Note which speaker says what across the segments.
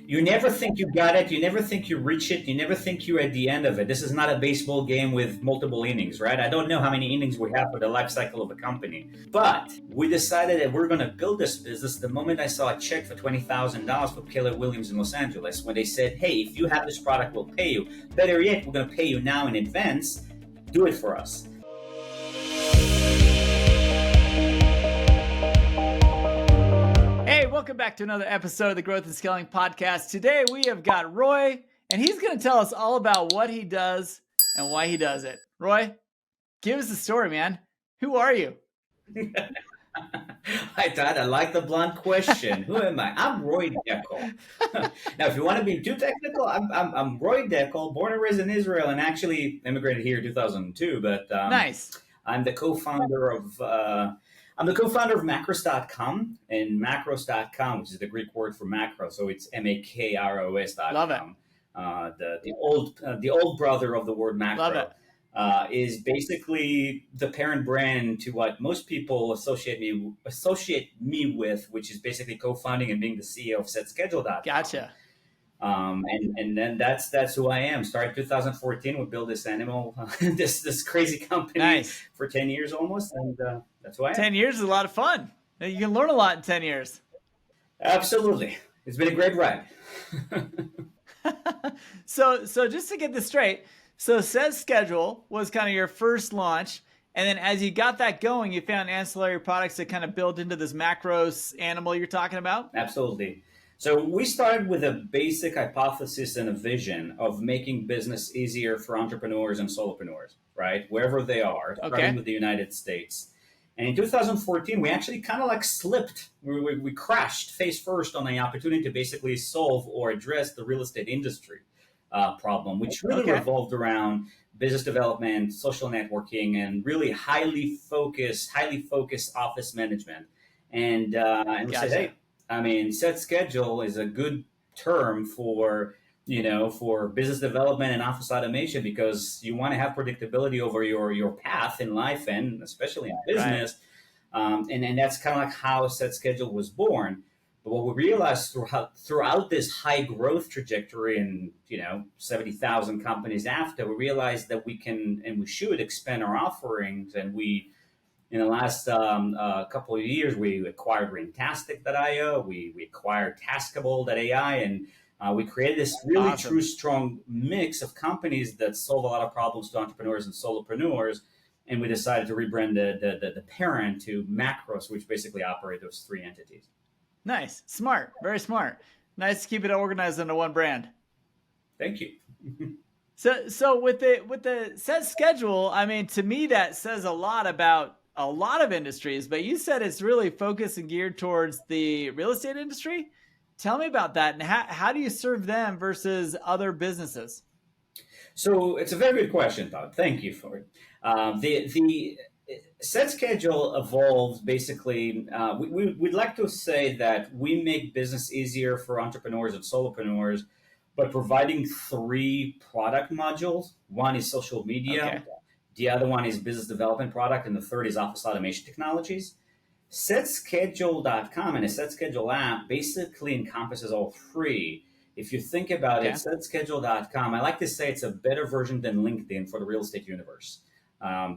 Speaker 1: You never think you got it. You never think you reach it. You never think you're at the end of it. This is not a baseball game with multiple innings, right? I don't know how many innings we have for the life cycle of a company. But we decided that we're going to build this business the moment I saw a check for $20,000 for Keller Williams in Los Angeles, when they said, hey, if you have this product, we'll pay you. Better yet, we're going to pay you now in advance. Do it for us.
Speaker 2: Hey, welcome back to another episode of the Growth and Scaling Podcast. Today we have got Roy, and he's going to tell us all about what he does and why he does it. Roy, give us the story, man. Who are you?
Speaker 1: Hi, Todd. I like the blunt question. Who am I? I'm Roy Dekel. Now, if you want to be too technical, I'm Roy Dekel, born and raised in Israel, and actually immigrated here in 2002. But
Speaker 2: Nice.
Speaker 1: I'm the co-founder of Makros.com, and Makros.com, which is the Greek word for macro, so it's Makros.com.
Speaker 2: Love it.
Speaker 1: The old brother of the word macro.
Speaker 2: Love it.
Speaker 1: Is basically the parent brand to what most people associate me with, which is basically co-founding and being the CEO of SetSchedule.com.
Speaker 2: Gotcha.
Speaker 1: And then that's who I am. Started 2014. We built this this crazy company
Speaker 2: Nice.
Speaker 1: for 10 years almost, and that's who I am.
Speaker 2: 10 years is a lot of fun. You can learn a lot in 10 years.
Speaker 1: Absolutely, it's been a great ride.
Speaker 2: So just to get this straight, so SetSchedule was kind of your first launch, and then as you got that going, you found ancillary products that kind of built into this Makros animal you're talking about?
Speaker 1: Absolutely. So we started with a basic hypothesis and a vision of making business easier for entrepreneurs and solopreneurs, right? Wherever they are, starting with the United States. And in 2014, we actually kind of like slipped. We crashed face first on the opportunity to basically solve or address the real estate industry problem, which really revolved around business development, social networking, and really highly focused office management. And we said, hey, I mean, SetSchedule is a good term for business development and office automation, because you want to have predictability over your path in life and especially in business. Right. And that's kind of like how SetSchedule was born. But what we realized throughout this high growth trajectory and 70,000 companies after, we realized that we can and we should expand our offerings. And we, in the last couple of years, we acquired Ringtastic.io, we acquired Taskable.ai, and we created this really true, strong mix of companies that solve a lot of problems to entrepreneurs and solopreneurs. And we decided to rebrand the parent to Makros, which basically operate those three entities.
Speaker 2: Nice. Smart. Very smart. Nice to keep it organized under one brand.
Speaker 1: Thank you.
Speaker 2: So with the SetSchedule, I mean, to me, that says a lot about a lot of industries, but you said it's really focused and geared towards the real estate industry. Tell me about that, and how do you serve them versus other businesses?
Speaker 1: So it's a very good question, Todd. Thank you for it. The SetSchedule evolves basically. We'd like to say that we make business easier for entrepreneurs and solopreneurs by providing three product modules. One is social media, the other one is business development product, and the third is office automation technologies. SetSchedule.com and a SetSchedule app basically encompasses all three. If you think about it, SetSchedule.com, I like to say it's a better version than LinkedIn for the real estate universe.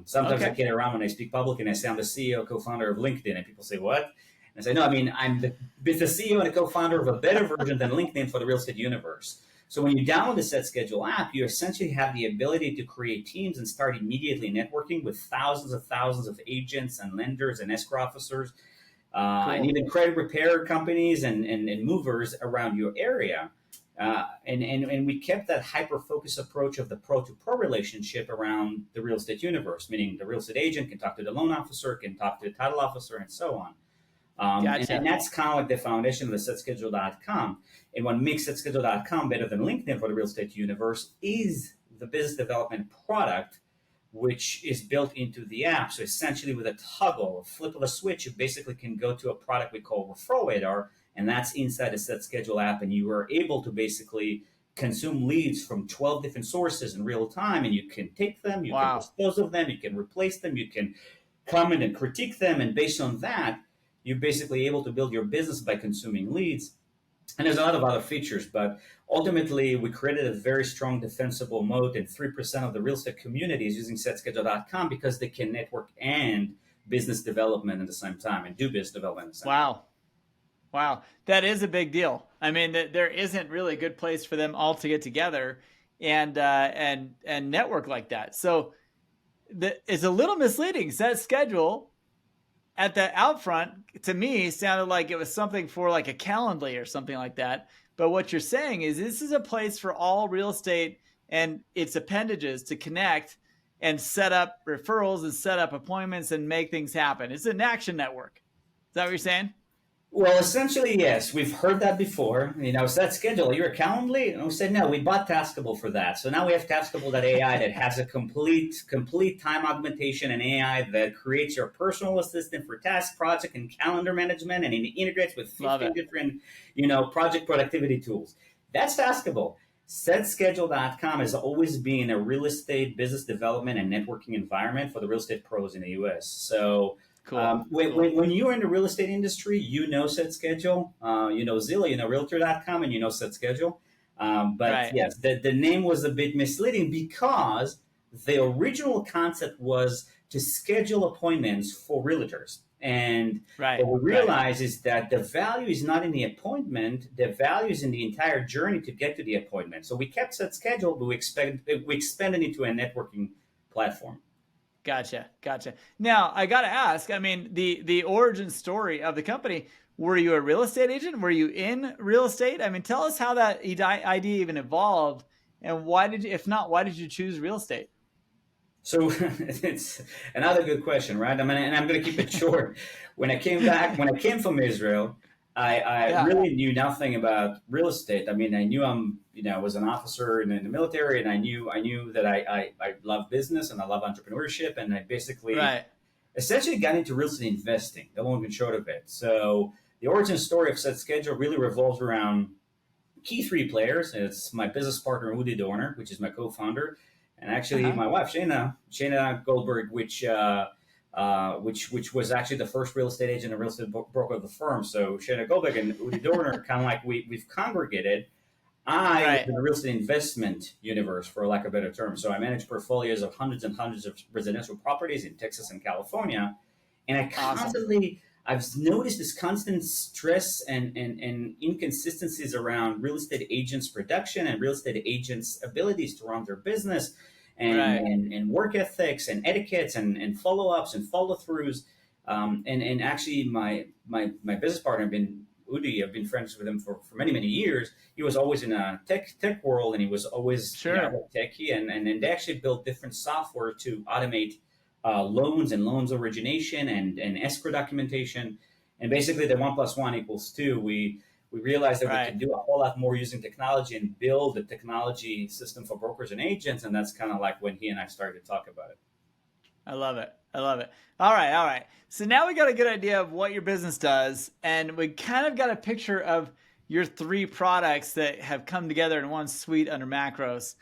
Speaker 1: Sometimes I kid around when I speak public and I say I'm the CEO, co-founder of LinkedIn, and people say, what? And I say, no, I mean, I'm the CEO and a co-founder of a better version than LinkedIn for the real estate universe. So when you download the SetSchedule app, you essentially have the ability to create teams and start immediately networking with thousands of agents and lenders and escrow officers, and even credit repair companies and movers around your area. And we kept that hyper-focused approach of the pro-to-pro relationship around the real estate universe, meaning the real estate agent can talk to the loan officer, can talk to the title officer, and so on. And that's kind of like the foundation of the SetSchedule.com. And what makes SetSchedule.com better than LinkedIn for the real estate universe is the business development product, which is built into the app. So essentially with a toggle, a flip of a switch, you basically can go to a product we call Referral Radar, and that's inside the SetSchedule app. And you are able to basically consume leads from 12 different sources in real time, and you can take them, you can dispose of them, you can replace them, you can comment and critique them. And based on that, you're basically able to build your business by consuming leads. And there's a lot of other features, but ultimately we created a very strong defensible moat, and 3% of the real estate community is using SetSchedule.com because they can network and business development at the same time and do business development at the same time.
Speaker 2: Wow. That is a big deal. I mean, there isn't really a good place for them all to get together and network like that. So it's a little misleading. SetSchedule at the out front, to me, sounded like it was something for like a Calendly or something like that. But what you're saying is this is a place for all real estate and its appendages to connect and set up referrals and set up appointments and make things happen. It's an action network. Is that what you're saying?
Speaker 1: Well, essentially, yes. We've heard that before. SetSchedule, you're a Calendly? And we said, no, we bought Taskable for that. So now we have Taskable.ai that has a complete time augmentation and AI that creates your personal assistant for task, project, and calendar management, and it integrates with 15 different, project productivity tools. That's Taskable. SetSchedule.com has always been a real estate business development and networking environment for the real estate pros in the U.S. So
Speaker 2: cool.
Speaker 1: When you're in the real estate industry, SetSchedule, Zillow, Realtor.com, and SetSchedule. Yes, the name was a bit misleading because the original concept was to schedule appointments for realtors. And what we realize is that the value is not in the appointment, the value is in the entire journey to get to the appointment. So we kept SetSchedule, but we expanded into a networking platform.
Speaker 2: Gotcha. Now, I got to ask, I mean, the origin story of the company, were you a real estate agent? Were you in real estate? I mean, tell us how that idea even evolved, and why did you choose real estate?
Speaker 1: So it's another good question, right? And I'm going to keep it short. When I came from Israel, I really knew nothing about real estate. I mean, I knew I was an officer in the military, and I knew that I love business and I love entrepreneurship, and I basically essentially got into real estate investing, the long and short of it. So the origin story of SetSchedule really revolves around key three players. It's my business partner, Udi Dorner, which is my co-founder, and actually my wife, Shayna Goldberg, which was actually the first real estate agent and real estate broker of the firm. So Shayna Goldberg and Udi Dorner kind of like we've congregated. I was in the real estate investment universe, for lack of a better term. So I manage portfolios of hundreds and hundreds of residential properties in Texas and California. And I've noticed this constant stress and inconsistencies around real estate agents' production and real estate agents' abilities to run their business and work ethics and etiquettes and follow-ups and follow-throughs. And actually my business partner, Udi, I've been friends with him for many, many years. He was always in a tech world, and he was always techie. And they actually built different software to automate loans and loans origination and escrow documentation. And basically the 1 + 1 = 2. We realized that we could do a whole lot more using technology and build a technology system for brokers and agents. And that's kind of like when he and I started to talk about it.
Speaker 2: I love it. All right. So now we got a good idea of what your business does, and we kind of got a picture of your three products that have come together in one suite under Makros.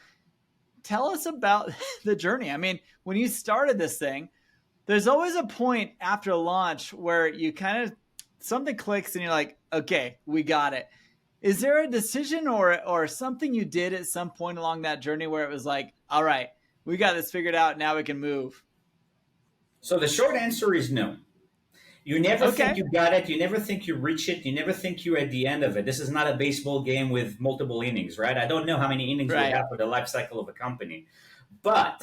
Speaker 2: Tell us about the journey. I mean, when you started this thing, there's always a point after launch where you kind of, something clicks and you're like, okay, we got it. Is there a decision or something you did at some point along that journey where it was like, all right, we got this figured out, now we can move?
Speaker 1: So the short answer is no. You never think you got it. You never think you reach it. You never think you're at the end of it. This is not a baseball game with multiple innings, right? I don't know how many innings we have for the life cycle of a company. But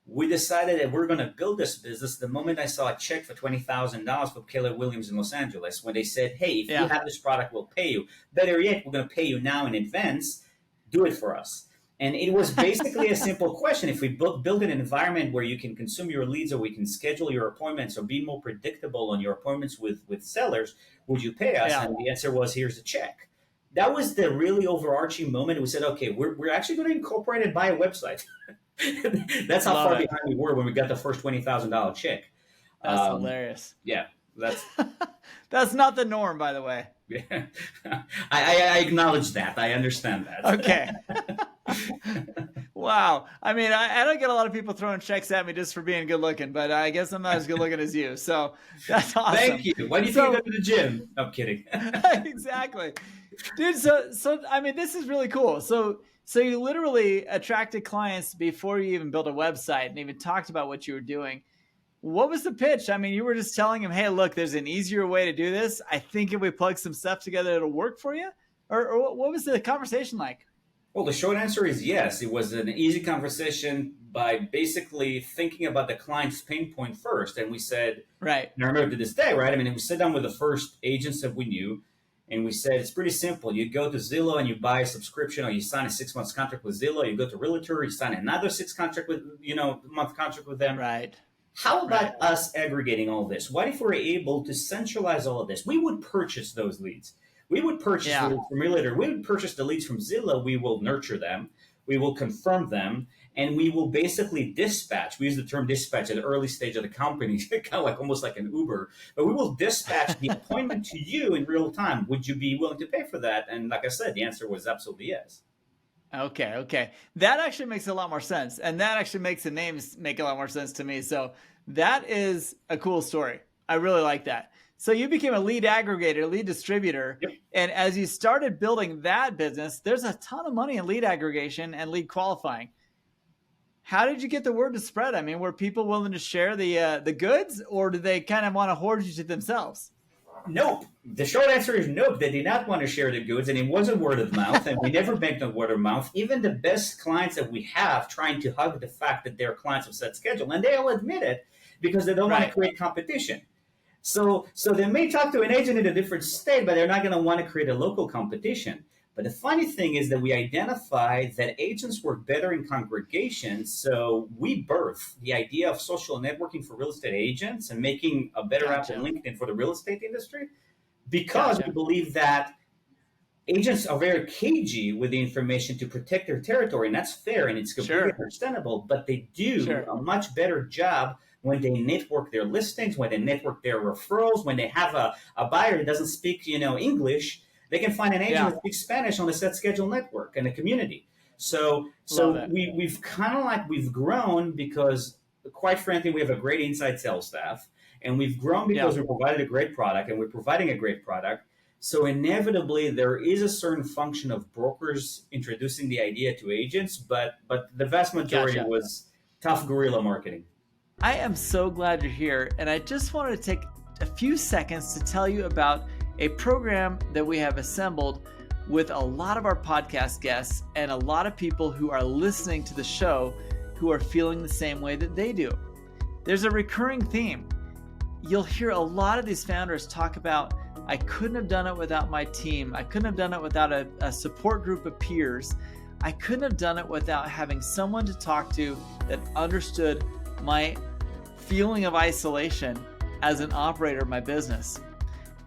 Speaker 1: we decided that we're going to build this business the moment I saw a check for $20,000 from Keller Williams in Los Angeles, when they said, hey, if you have this product, we'll pay you. Better yet, we're going to pay you now in advance. Do it for us. And it was basically a simple question. If we build an environment where you can consume your leads, or we can schedule your appointments, or be more predictable on your appointments with sellers, would you pay us? And the answer was, here's a check. That was the really overarching moment. We said, okay, we're actually going to incorporate and buy a website. That's how far behind we were when we got the first $20,000 check.
Speaker 2: That's hilarious.
Speaker 1: Yeah,
Speaker 2: that's not the norm, by the way.
Speaker 1: Yeah, I acknowledge that. I understand that.
Speaker 2: Okay. Wow. I mean, I don't get a lot of people throwing checks at me just for being good looking, but I guess I'm not as good looking as you. So that's awesome.
Speaker 1: Thank you. Why do you think I go to the gym? I'm kidding.
Speaker 2: Exactly. Dude, so I mean, this is really cool. So you literally attracted clients before you even built a website and even talked about what you were doing. What was the pitch? I mean, you were just telling him, hey, look, there's an easier way to do this. I think if we plug some stuff together, it'll work for you. Or what was the conversation like?
Speaker 1: Well, the short answer is yes. It was an easy conversation by basically thinking about the client's pain point first. And we said,
Speaker 2: Right.
Speaker 1: and I remember to this day, right? I mean, we sat down with the first agents that we knew, and we said, it's pretty simple. You go to Zillow and you buy a subscription, or you sign a 6 month contract with Zillow. You go to Realtor, you sign another month contract with them.
Speaker 2: Right.
Speaker 1: How about us aggregating all this? What if we're able to centralize all of this? We would purchase those leads. We would purchase the leads from Realtor. We would purchase the leads from Zillow. We will nurture them. We will confirm them. And we will basically dispatch. We use the term dispatch at the early stage of the company, kind of like almost like an Uber. But we will dispatch the appointment to you in real time. Would you be willing to pay for that? And like I said, the answer was absolutely yes.
Speaker 2: Okay. That actually makes a lot more sense. And that actually makes the names make a lot more sense to me. So that is a cool story. I really like that. So you became a lead aggregator, lead distributor.
Speaker 1: Yep.
Speaker 2: And as you started building that business, there's a ton of money in lead aggregation and lead qualifying. How did you get the word to spread? I mean, were people willing to share the goods, or did they kind of want to hoard you to themselves?
Speaker 1: Nope. The short answer is nope. They did not want to share the goods, and it wasn't word of mouth, and we never banked on word of mouth. Even the best clients that we have trying to hug the fact that they're clients of SetSchedule, and they all admit it because they don't want to create competition. So they may talk to an agent in a different state, but they're not going to want to create a local competition. But the funny thing is that we identified that agents work better in congregations. So we birthed the idea of social networking for real estate agents and making a better app than LinkedIn for the real estate industry, because we believe that agents are very cagey with the information to protect their territory. And that's fair and it's completely understandable. But they do a much better job when they network their listings, when they network their referrals, when they have a buyer that doesn't speak, English. They can find an agent that speaks Spanish on the SetSchedule network and the community. So we've kind of we've grown because, quite frankly, we have a great inside sales staff, and we've grown because we provided a great product, and we're providing a great product. So inevitably, there is a certain function of brokers introducing the idea to agents, but the vast majority was tough guerrilla marketing.
Speaker 2: I am so glad you're here, and I just wanted to take a few seconds to tell you about a program that we have assembled with a lot of our podcast guests and a lot of people who are listening to the show who are feeling the same way that they do. There's a recurring theme. You'll hear a lot of these founders talk about, I couldn't have done it without my team. I couldn't have done it without a support group of peers. I couldn't have done it without having someone to talk to that understood my feeling of isolation as an operator of my business.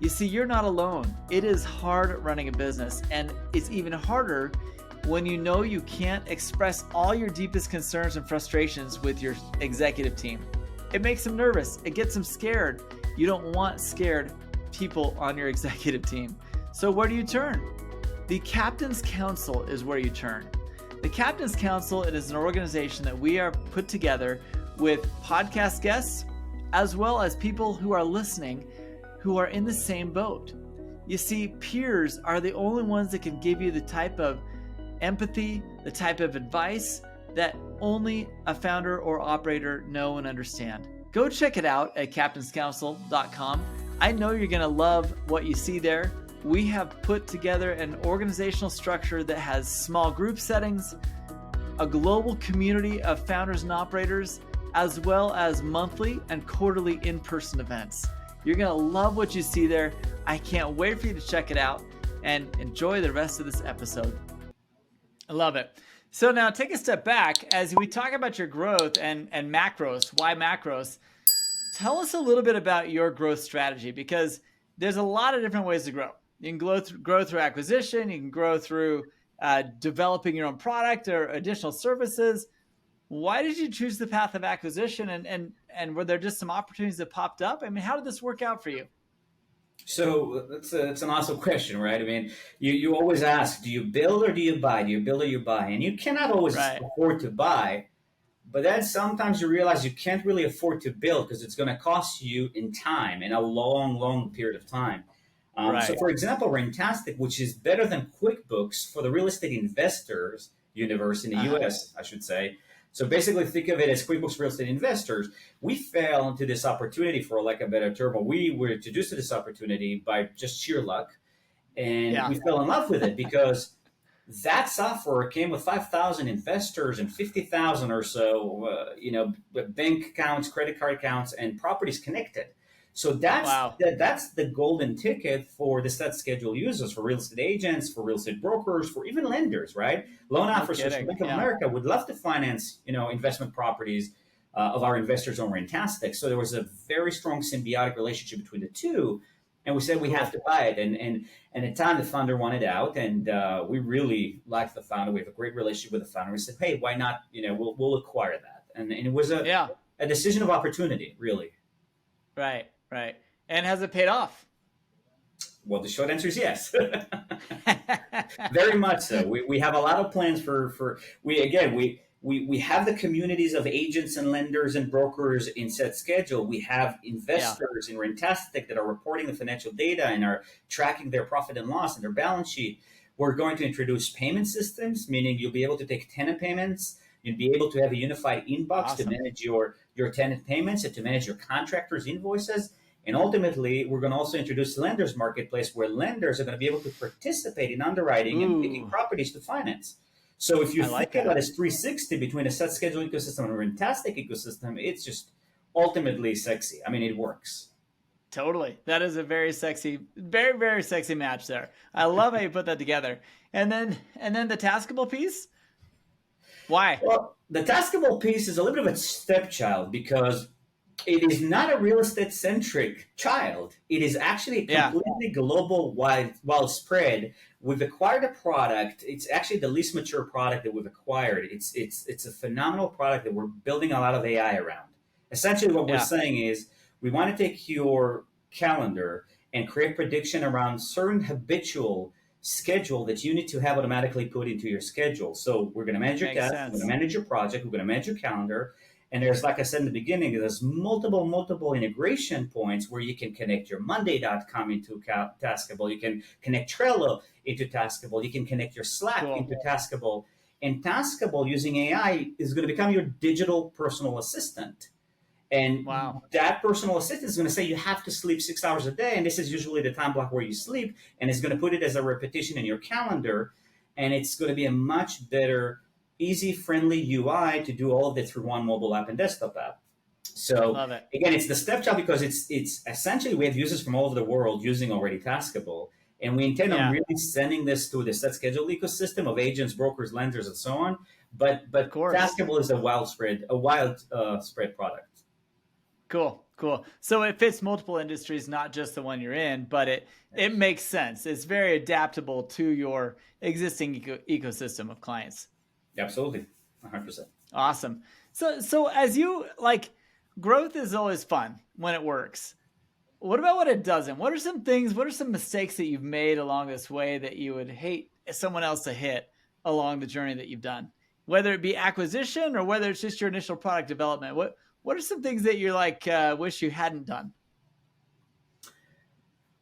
Speaker 2: You see, you're not alone. It is hard running a business, and it's even harder when you know you can't express all your deepest concerns and frustrations with your executive team. It makes them nervous. It gets them scared. You don't want scared people on your executive team. So where do you turn? The Captain's Council is where you turn. The Captain's Council, it is an organization that we are put together with podcast guests, as well as people who are listening who are in the same boat. You see, peers are the only ones that can give you the type of empathy, the type of advice that only a founder or operator know and understand. Go check it out at captainscouncil.com. I know you're going to love what you see there. We have put together an organizational structure that has small group settings, a global community of founders and operators, as well as monthly and quarterly in-person events. You're going to love what you see there. I can't wait for you to check it out and enjoy the rest of this episode. I love it. So now take a step back as we talk about your growth and Makros. Why Makros? Tell us a little bit about your growth strategy, because there's a lot of different ways to grow. You can grow through acquisition. You can grow through developing your own product or additional services. Why did you choose the path of acquisition, and were there just some opportunities that popped up? I mean, how did this work out for you?
Speaker 1: So that's an awesome question, right? I mean, you always ask, do you build or do you buy? Do you build or you buy? And you cannot always afford to buy, but then sometimes you realize you can't really afford to build because it's going to cost you in time, in a long, long period of time. So,
Speaker 2: Right.
Speaker 1: for example, Rentastic, which is better than QuickBooks for the real estate investors universe in the US, I should say. So basically, think of it as QuickBooks real estate investors. We fell into this opportunity, for lack of a better term, or we were introduced to this opportunity by just sheer luck, and
Speaker 2: Yeah.
Speaker 1: we fell in love with it because that software came with 5,000 investors and 50,000 or so, bank accounts, credit card accounts, and properties connected. So
Speaker 2: Wow.
Speaker 1: that's the golden ticket for the SetSchedule users, for real estate agents, for real estate brokers, for even lenders, right? Loan
Speaker 2: No
Speaker 1: officers from
Speaker 2: kidding.
Speaker 1: Bank of
Speaker 2: Yeah.
Speaker 1: America would love to finance, investment properties of our investors on Rentastic. So there was a very strong symbiotic relationship between the two, and we said we have
Speaker 2: Cool.
Speaker 1: to buy it. And at the time, the founder wanted out, and we really liked the founder. We have a great relationship with the founder. We said, hey, why not? We'll acquire that. And it was
Speaker 2: Yeah.
Speaker 1: a decision of opportunity, really.
Speaker 2: Right. Right. And has it paid off?
Speaker 1: Well, the short answer is yes. Very much so. We have a lot of plans for we have the communities of agents and lenders and brokers in SetSchedule. We have investors in Rentastic that are reporting the financial data and are tracking their profit and loss and their balance sheet. We're going to introduce payment systems, meaning you'll be able to take tenant payments. You'll be able to have a unified inbox to manage your tenant payments and to manage your contractors' invoices. And ultimately, we're going to also introduce lenders marketplace where lenders are going to be able to participate in underwriting and picking properties to finance. So if you think about this 360 between a SetSchedule ecosystem and a Rentastic ecosystem, it's just ultimately sexy. I mean, it works.
Speaker 2: Totally. That is a very sexy, very, very sexy match there. I love how you put that together. And then the Taskable piece? Why?
Speaker 1: Well, the Taskable piece is a little bit of a stepchild because it is not a real estate centric child. It is actually completely global, widespread. We've acquired a product. It's actually the least mature product that we've acquired. It's a phenomenal product that we're building a lot of AI around. Essentially, what we're saying is we want to take your calendar and create prediction around certain habitual schedule that you need to have automatically put into your schedule. So we're going to manage your task, we're going to manage your project, we're going to manage your calendar. And there's, like I said in the beginning, there's multiple integration points where you can connect your Monday.com into Taskable. You can connect Trello into Taskable. You can connect your Slack into Taskable. And Taskable, using AI, is going to become your digital personal assistant. And that personal assistant is going to say you have to sleep 6 hours a day. And this is usually the time block where you sleep. And it's going to put it as a repetition in your calendar. And it's going to be a much better, easy, friendly UI to do all of it through one mobile app and desktop app. So again, it's the stepchild because it's essentially we have users from all over the world using already Taskable. And we intend on really sending this to the SetSchedule ecosystem of agents, brokers, lenders, and so on. But Taskable is a wild spread product.
Speaker 2: Cool. So it fits multiple industries, not just the one you're in, but it makes sense. It's very adaptable to your existing ecosystem of clients.
Speaker 1: Absolutely. 100%.
Speaker 2: Awesome. So as you growth is always fun when it works. What about when it doesn't? What are some mistakes that you've made along this way that you would hate someone else to hit along the journey that you've done? Whether it be acquisition or whether it's just your initial product development, what are some things that you're wish you hadn't done?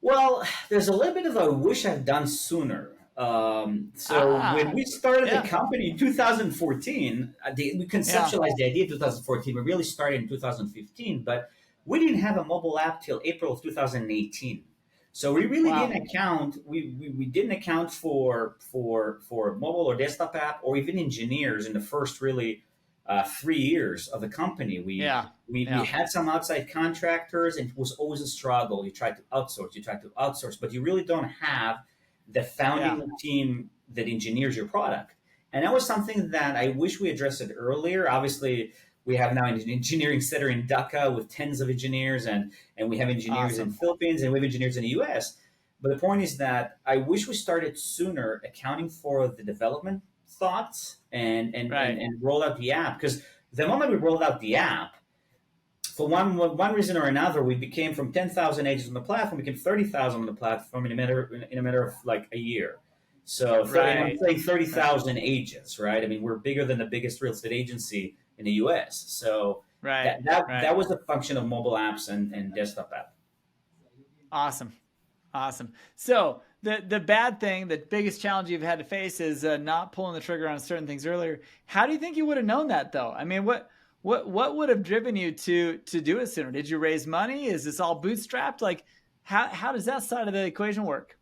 Speaker 1: Well, there's a little bit of a wish I'd done sooner. When we started the company in 2014, we conceptualized the idea in 2014. We really started in 2015, but we didn't have a mobile app till April of 2018. So we really didn't account. We didn't account for mobile or desktop app or even engineers in the first really 3 years of the company. We had some outside contractors, and it was always a struggle. You try to outsource, but you really don't have the founding team that engineers your product. And that was something that I wish we addressed it earlier. Obviously, we have now an engineering center in Dhaka with tens of engineers, and we have engineers in the Philippines, and we have engineers in the US. But the point is that I wish we started sooner accounting for the development thoughts and roll out the app. Because the moment we rolled out the app, for one reason or another, we became from 10,000 agents on the platform, became 30,000 on the platform in a matter of like a year. So I'm saying 30,000 agents, right? I mean, we're bigger than the biggest real estate agency in the US. So that was a function of mobile apps and desktop app.
Speaker 2: Awesome. Awesome. So the bad thing, the biggest challenge you've had to face is not pulling the trigger on certain things earlier. How do you think you would have known that though? I mean, what would have driven you to do it sooner? Did you raise money? Is this all bootstrapped? Like, how does that side of the equation work?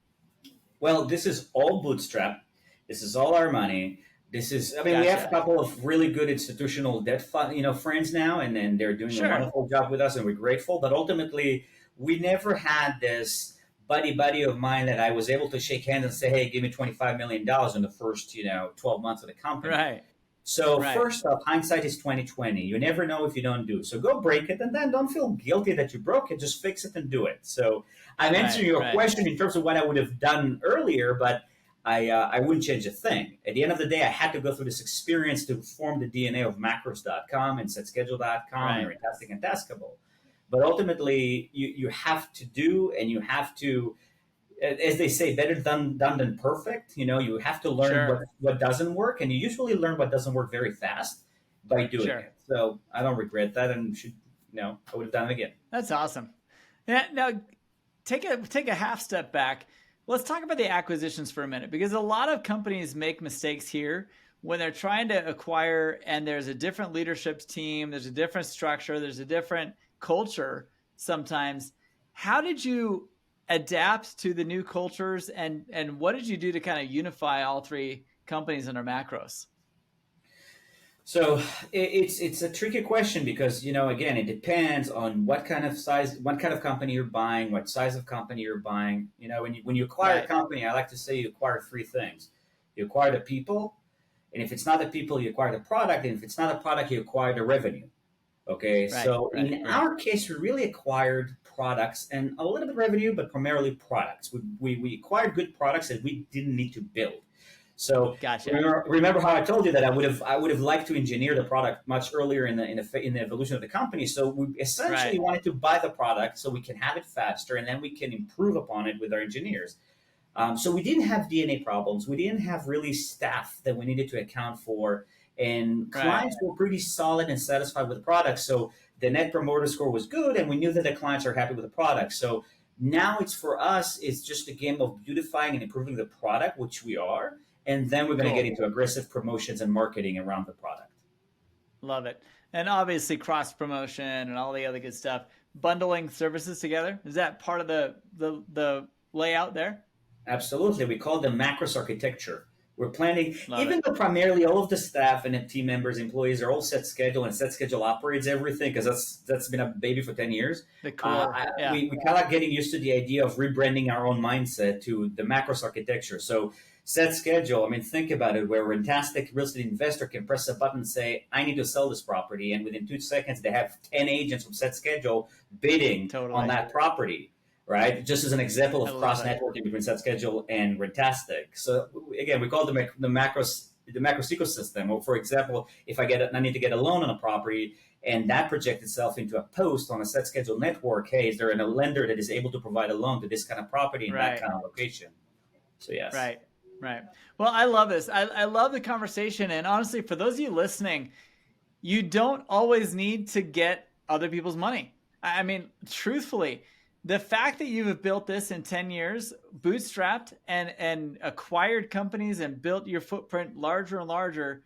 Speaker 1: Well, this is all bootstrap. This is all our money. This is, I mean, we have a couple of really good institutional debt fund, friends now, and they're doing a wonderful job with us, and we're grateful. But ultimately, we never had this buddy of mine that I was able to shake hands and say, "Hey, give me $25 million in the first, 12 months of the company."
Speaker 2: Right.
Speaker 1: So first off, hindsight is 2020. You never know if you don't do. So go break it, and then don't feel guilty that you broke it. Just fix it and do it. So I'm answering your question in terms of what I would have done earlier, but I wouldn't change a thing. At the end of the day, I had to go through this experience to form the DNA of Makros.com and SetSchedule.com and Fantastic and Taskable. But ultimately, you have to do, and you have to, as they say, better done than perfect. You have to learn what doesn't work, and you usually learn what doesn't work very fast by doing it. So I don't regret that, and I would have done it again.
Speaker 2: That's awesome. Now take a half step back. Let's talk about the acquisitions for a minute, because a lot of companies make mistakes here when they're trying to acquire, and there's a different leadership team, there's a different structure, there's a different culture sometimes. How did you adapt to the new cultures, and what did you do to kind of unify all three companies under Makros?
Speaker 1: So it's a tricky question because, again, it depends on what kind of size, what kind of company you're buying, what size of company you're buying. When you acquire a company, I like to say you acquire three things. You acquire the people, and if it's not the people, you acquire the product, and if it's not a product, you acquire the revenue. Okay, in our case, we really acquired products and a little bit of revenue, but primarily products. We acquired good products that we didn't need to build. So remember how I told you that I would have liked to engineer the product much earlier in the evolution of the company. So we essentially wanted to buy the product so we can have it faster, and then we can improve upon it with our engineers. So we didn't have DNA problems. We didn't have really staff that we needed to account for. And clients were pretty solid and satisfied with the product. So the net promoter score was good, and we knew that the clients are happy with the product. So now it's just a game of beautifying and improving the product, which we are. And then we're going to get into aggressive promotions and marketing around the product.
Speaker 2: Love it. And obviously cross promotion and all the other good stuff. Bundling services together, is that part of the layout there?
Speaker 1: Absolutely. We call them Makros architecture. We're planning, though primarily all of the staff and the team members, employees are all SetSchedule, and SetSchedule operates everything because that's been a baby for 10 years. We kind of getting used to the idea of rebranding our own mindset to the Makros architecture. So SetSchedule, I mean, think about it, where a fantastic real estate investor can press a button and say, I need to sell this property. And within 2 seconds, they have 10 agents from SetSchedule bidding on that property. Right, just as an example of cross-networking between SetSchedule and Rentastic. So again, we call it the Makros ecosystem. Or for example, if I need to get a loan on a property, and that projects itself into a post on a SetSchedule network, hey, is there a lender that is able to provide a loan to this kind of property in that kind of location? So yes.
Speaker 2: Right. Well, I love this. I love the conversation, and honestly, for those of you listening, you don't always need to get other people's money. I mean, truthfully, the fact that you have built this in 10 years, bootstrapped and acquired companies and built your footprint larger and larger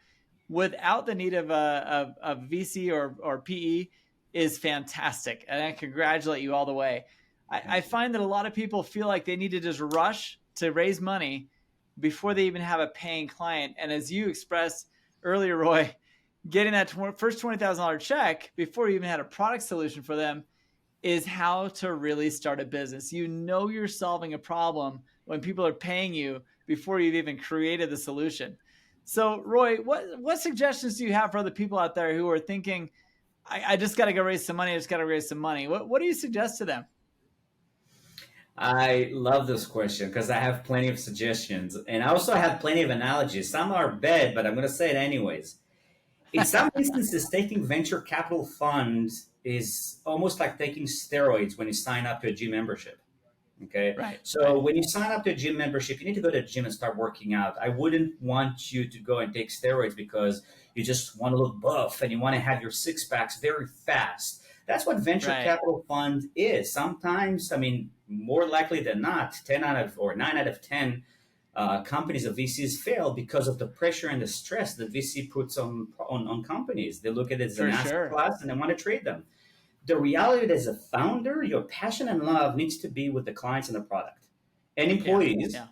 Speaker 2: without the need of a VC or PE is fantastic. And I congratulate you all the way. I find that a lot of people feel like they need to just rush to raise money before they even have a paying client. And as you expressed earlier, Roy, getting that first $20,000 check before you even had a product solution for them is how to really start a business. You're solving a problem when people are paying you before you've even created the solution. So, Roy, what suggestions do you have for other people out there who are thinking, I just got to go raise some money, What do you suggest to them?
Speaker 1: I love this question because I have plenty of suggestions. And I also have plenty of analogies. Some are bad, but I'm going to say it anyways. In some instances, taking venture capital funds is almost like taking steroids when you sign up to a gym membership. Okay. So when you sign up to a gym membership, you need to go to the gym and start working out. I wouldn't want you to go and take steroids because you just want to look buff and you want to have your six packs very fast. That's what venture
Speaker 2: Right.
Speaker 1: capital fund is. Sometimes, I mean, more likely than not, 10 out of or 9 out of 10 companies of VCs fail because of the pressure and the stress that VC puts on companies. They look at it as an
Speaker 2: For
Speaker 1: asset
Speaker 2: sure.
Speaker 1: class and they want to trade them. The reality is, as a founder, your passion and love needs to be with the clients and the product and employees,
Speaker 2: Yeah.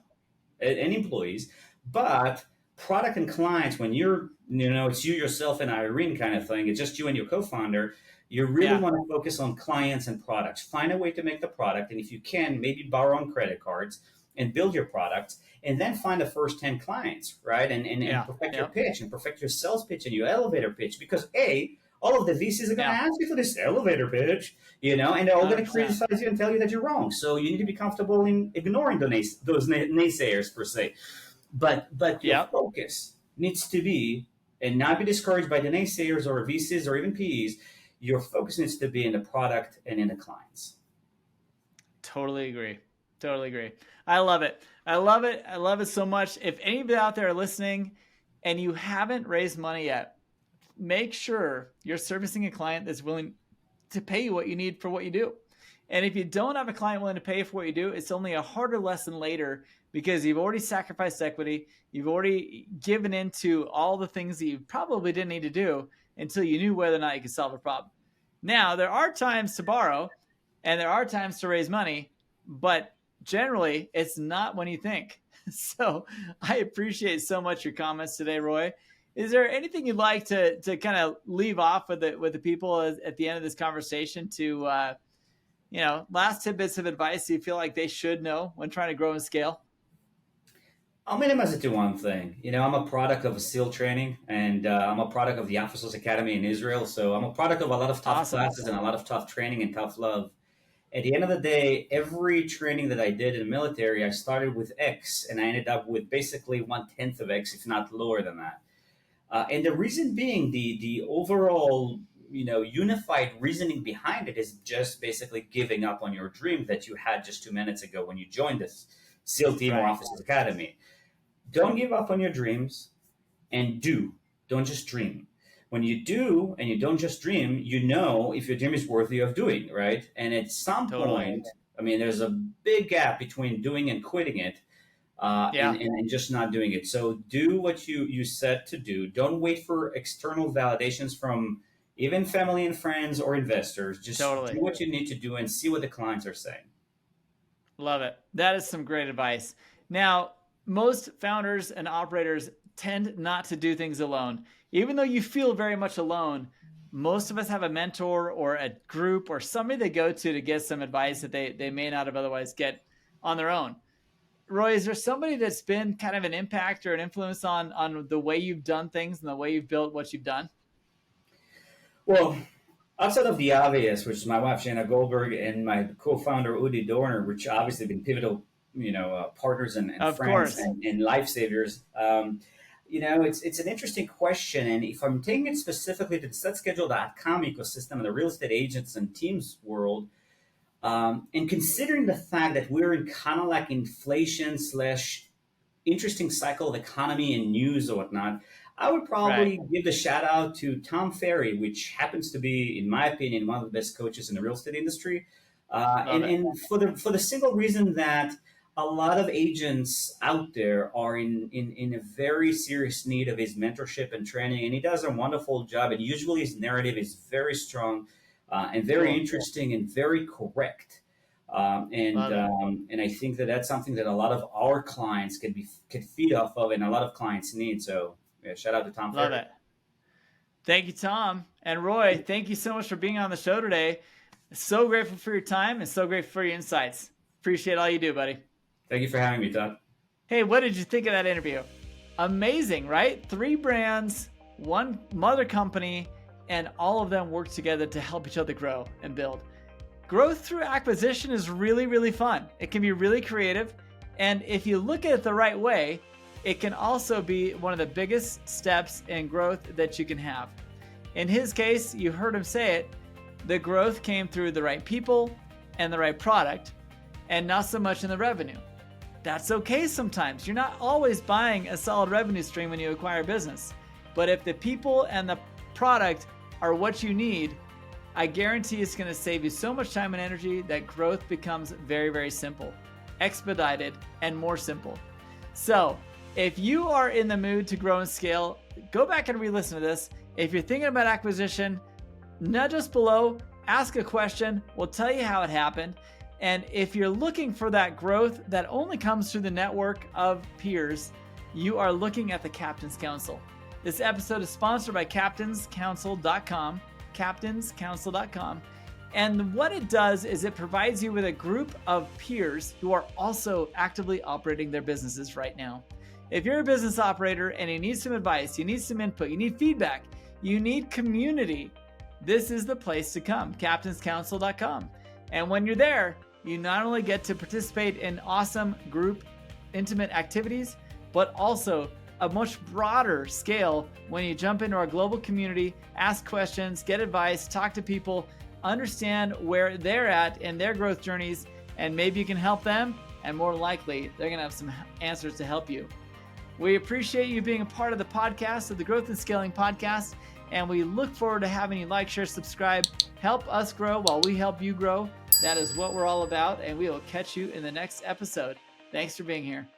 Speaker 1: and employees. But product and clients, when it's you, yourself, and Irene kind of thing, it's just you and your co-founder, you really want to focus on clients and products. Find a way to make the product. And if you can, maybe borrow on credit cards and build your products, and then find the first 10 clients, right? And perfect your pitch and perfect your sales pitch and your elevator pitch. Because all of the VCs are going to ask you for this elevator pitch, and they're all going to criticize you and tell you that you're wrong. So you need to be comfortable in ignoring those naysayers, per se. But your focus needs to be, and not be discouraged by the naysayers or VCs or even PEs, your focus needs to be in the product and in the clients.
Speaker 2: Totally agree. I love it. I love it so much. If any of you out there are listening and you haven't raised money yet, make sure you're servicing a client that's willing to pay you what you need for what you do. And if you don't have a client willing to pay for what you do, it's only a harder lesson later, because you've already sacrificed equity. You've already given into all the things that you probably didn't need to do until you knew whether or not you could solve a problem. Now, there are times to borrow and there are times to raise money, but generally it's not when you think. So I appreciate so much your comments today, Roy. Is there anything you'd like to kind of leave off with the people at the end of this conversation to, last tidbits of advice you feel like they should know when trying to grow and scale?
Speaker 1: I'll minimize it to one thing. I'm a product of a SEAL training, and I'm a product of the Officers Academy in Israel. So I'm a product of a lot of tough classes and a lot of tough training and tough love. At the end of the day, every training that I did in the military, I started with X, and I ended up with basically 1/10 of X, if not lower than that. And the reason being, the overall unified reasoning behind it is just basically giving up on your dream that you had just 2 minutes ago when you joined this SEAL team or Officers Academy. Don't give up on your dreams, and don't just dream. When you do and you don't just dream, if your dream is worthy of doing, right? And at some point, I mean, there's a big gap between doing and quitting it, and just not doing it. So do what you set to do. Don't wait for external validations from even family and friends or investors. Just do what you need to do and see what the clients are saying.
Speaker 2: Love it. That is some great advice. Now, most founders and operators tend not to do things alone. Even though you feel very much alone, most of us have a mentor or a group or somebody they go to get some advice that they may not have otherwise get on their own. Roy, is there somebody that's been kind of an impact or an influence on the way you've done things and the way you've built what you've done?
Speaker 1: Well, outside of the obvious, which is my wife, Shana Goldberg, and my co-founder, Udi Dorner, which obviously been pivotal, partners and friends and lifesavers. It's an interesting question. And if I'm taking it specifically to the SetSchedule.com ecosystem and the real estate agents and teams world, and considering the fact that we're in kind of like inflation / interesting cycle of economy and news or whatnot, I would probably give the shout out to Tom Ferry, which happens to be, in my opinion, one of the best coaches in the real estate industry. And for the single reason that a lot of agents out there are in a very serious need of his mentorship and training, and he does a wonderful job. And usually his narrative is very strong and very interesting and very correct. And I think that's something that a lot of our clients could feed off of, and a lot of clients need. So shout out to Tom Ferry.
Speaker 2: Love it. Thank you, Tom. And Roy, thank you so much for being on the show today. So grateful for your time and so grateful for your insights. Appreciate all you do, buddy.
Speaker 1: Thank you for having me, Todd.
Speaker 2: Hey, what did you think of that interview? Amazing, right? 3 brands, 1 mother company, and all of them work together to help each other grow and build. Growth through acquisition is really, really fun. It can be really creative. And if you look at it the right way, it can also be one of the biggest steps in growth that you can have. In his case, you heard him say it, the growth came through the right people and the right product, and not so much in the revenue. That's okay sometimes. You're not always buying a solid revenue stream when you acquire a business. But if the people and the product are what you need, I guarantee it's going to save you so much time and energy that growth becomes very, very simple, expedited, and more simple. So if you are in the mood to grow and scale, go back and re-listen to this. If you're thinking about acquisition, nudge us below, ask a question. We'll tell you how it happened. And if you're looking for that growth that only comes through the network of peers, you are looking at the Captain's Council. This episode is sponsored by captainscouncil.com, captainscouncil.com. And what it does is it provides you with a group of peers who are also actively operating their businesses right now. If you're a business operator and you need some advice, you need some input, you need feedback, you need community, this is the place to come, captainscouncil.com. And when you're there, you not only get to participate in awesome group intimate activities, but also a much broader scale when you jump into our global community, ask questions, get advice, talk to people, understand where they're at in their growth journeys, and maybe you can help them, and more likely, they're going to have some answers to help you. We appreciate you being a part of the podcast, of the Growth and Scaling Podcast, and we look forward to having you like, share, subscribe, help us grow while we help you grow. That is what we're all about, and we will catch you in the next episode. Thanks for being here.